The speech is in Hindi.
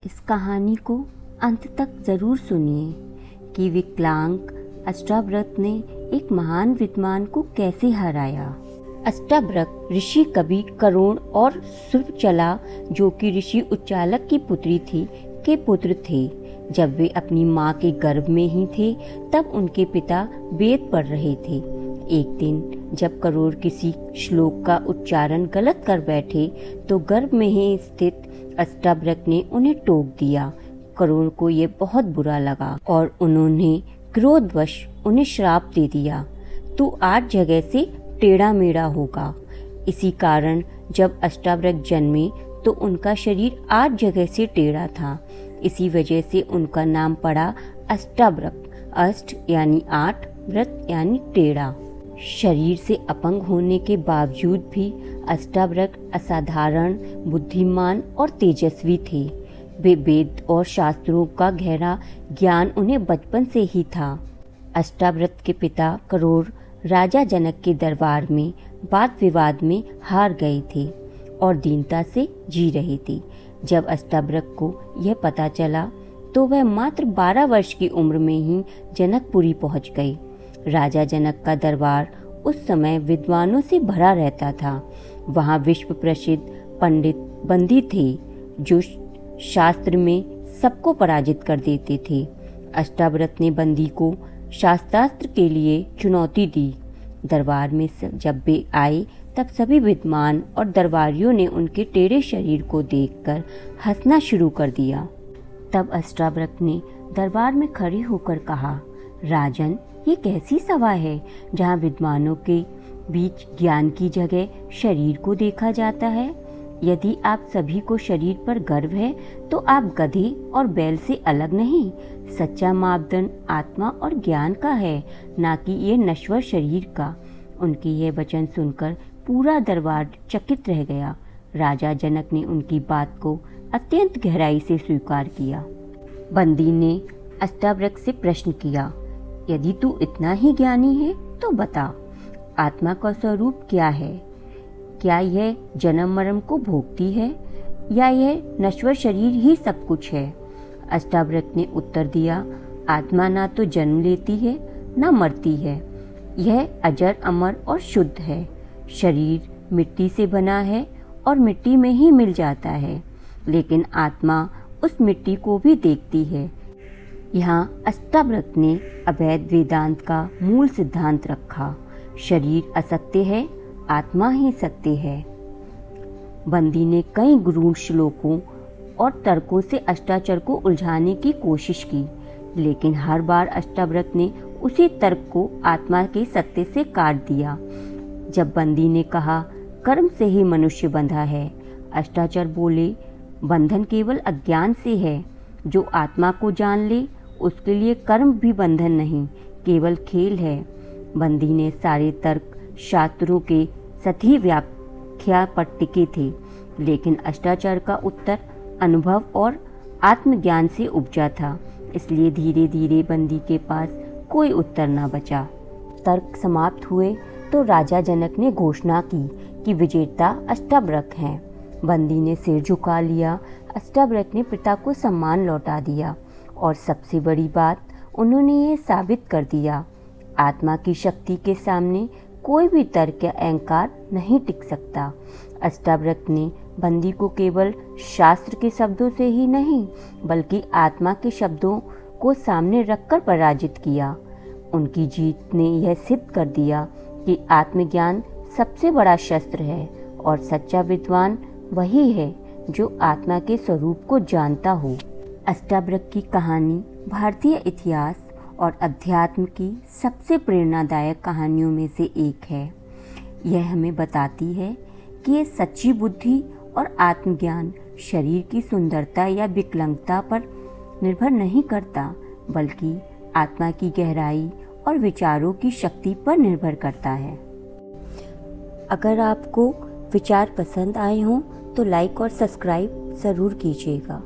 इस कहानी को अंत तक जरूर सुनिए कि विकलांग अष्टावक्र ने एक महान विद्वान को कैसे हराया। अष्टावक्र ऋषि कवि करोण और सुरचला, जो कि ऋषि उच्चालक की पुत्री थी, के पुत्र थे। जब वे अपनी माँ के गर्भ में ही थे तब उनके पिता वेद पढ़ रहे थे। एक दिन जब करोड़ किसी श्लोक का उच्चारण गलत कर बैठे तो गर्भ में ही स्थित अष्टावक्र ने उन्हें टोक दिया। करोड़ को ये बहुत बुरा लगा और उन्होंने क्रोधवश उन्हें श्राप दे दिया, तू 8 जगह से टेढ़ा मेढ़ा होगा। इसी कारण जब अष्टावक्र जन्मे तो उनका शरीर 8 जगह से टेढ़ा था। इसी वजह से उनका नाम पड़ा अष्टावक्र। अष्ट यानी 8, व्रत यानी टेढ़ा। शरीर से अपंग होने के बावजूद भी अष्टावक्र असाधारण बुद्धिमान और तेजस्वी थे। वे वेद और शास्त्रों का गहरा ज्ञान उन्हें बचपन से ही था। अष्टावक्र के पिता करोड़ राजा जनक के दरबार में वाद विवाद में हार गए थे और दीनता से जी रहे थे। जब अष्टावक्र को यह पता चला तो वह मात्र 12 वर्ष की उम्र में ही जनकपुरी पहुंच गए। राजा जनक का दरबार उस समय विद्वानों से भरा रहता था। वहाँ विश्व प्रसिद्ध पंडित बंदी थे जो शास्त्र में सबको पराजित कर देते थे। अष्टावक्र ने बंदी को शास्त्रास्त्र के लिए चुनौती दी। दरबार में जब वे आए तब सभी विद्वान और दरबारियों ने उनके टेढ़े शरीर को देखकर हंसना शुरू कर दिया। तब अष्टावक्र ने दरबार में खड़े होकर कहा, राजन, ये कैसी सभा है जहाँ विद्वानों के बीच ज्ञान की जगह शरीर को देखा जाता है। यदि आप सभी को शरीर पर गर्व है तो आप गधे और बैल से अलग नहीं। सच्चा मापदंड आत्मा और ज्ञान का है, ना कि ये नश्वर शरीर का। उनके ये वचन सुनकर पूरा दरबार चकित रह गया। राजा जनक ने उनकी बात को अत्यंत गहराई से स्वीकार किया। बंदी ने अष्टावक्र से प्रश्न किया, यदि तू इतना ही ज्ञानी है तो बता, आत्मा का स्वरूप क्या है? क्या यह जन्म मरण को भोगती है या यह नश्वर शरीर ही सब कुछ है? अष्टावक्र ने उत्तर दिया, आत्मा ना तो जन्म लेती है ना मरती है। यह अजर अमर और शुद्ध है। शरीर मिट्टी से बना है और मिट्टी में ही मिल जाता है, लेकिन आत्मा उस मिट्टी को भी देखती है। यहाँ अष्टावक्र ने अद्वैत वेदांत का मूल सिद्धांत रखा। शरीर असत्य है, आत्मा ही सत्य है। बंदी ने कई गूढ़ श्लोकों और तर्कों से अष्टावक्र को उलझाने की कोशिश की, लेकिन हर बार अष्टावक्र ने उसी तर्क को आत्मा के सत्य से काट दिया। जब बंदी ने कहा, कर्म से ही मनुष्य बंधा है, अष्टावक्र बोले, बंधन केवल अज्ञान से है। जो आत्मा को जान ले उसके लिए कर्म भी बंधन नहीं, केवल खेल है। बंदी ने सारे तर्क शास्त्रों के सही व्याख्या पर टिके थे, लेकिन अष्टावक्र का उत्तर अनुभव और आत्मज्ञान से उपजा था। इसलिए धीरे धीरे बंदी के पास कोई उत्तर न बचा। तर्क समाप्त हुए तो राजा जनक ने घोषणा की कि विजेता अष्टावक्र हैं। बंदी ने सिर झुका लिया। अष्टावक्र ने पिता को सम्मान लौटा दिया और सबसे बड़ी बात, उन्होंने ये साबित कर दिया, आत्मा की शक्ति के सामने कोई भी तर्क या अहंकार नहीं टिक सकता। अष्टावक्र ने बंदी को केवल शास्त्र के शब्दों से ही नहीं, बल्कि आत्मा के शब्दों को सामने रखकर पराजित किया। उनकी जीत ने यह सिद्ध कर दिया कि आत्मज्ञान सबसे बड़ा शस्त्र है और सच्चा विद्वान वही है जो आत्मा के स्वरूप को जानता हो। अष्टावक्र की कहानी भारतीय इतिहास और अध्यात्म की सबसे प्रेरणादायक कहानियों में से एक है। यह हमें बताती है कि ये सच्ची बुद्धि और आत्मज्ञान शरीर की सुंदरता या विकलांगता पर निर्भर नहीं करता, बल्कि आत्मा की गहराई और विचारों की शक्ति पर निर्भर करता है। अगर आपको विचार पसंद आए हों तो लाइक और सब्सक्राइब ज़रूर कीजिएगा।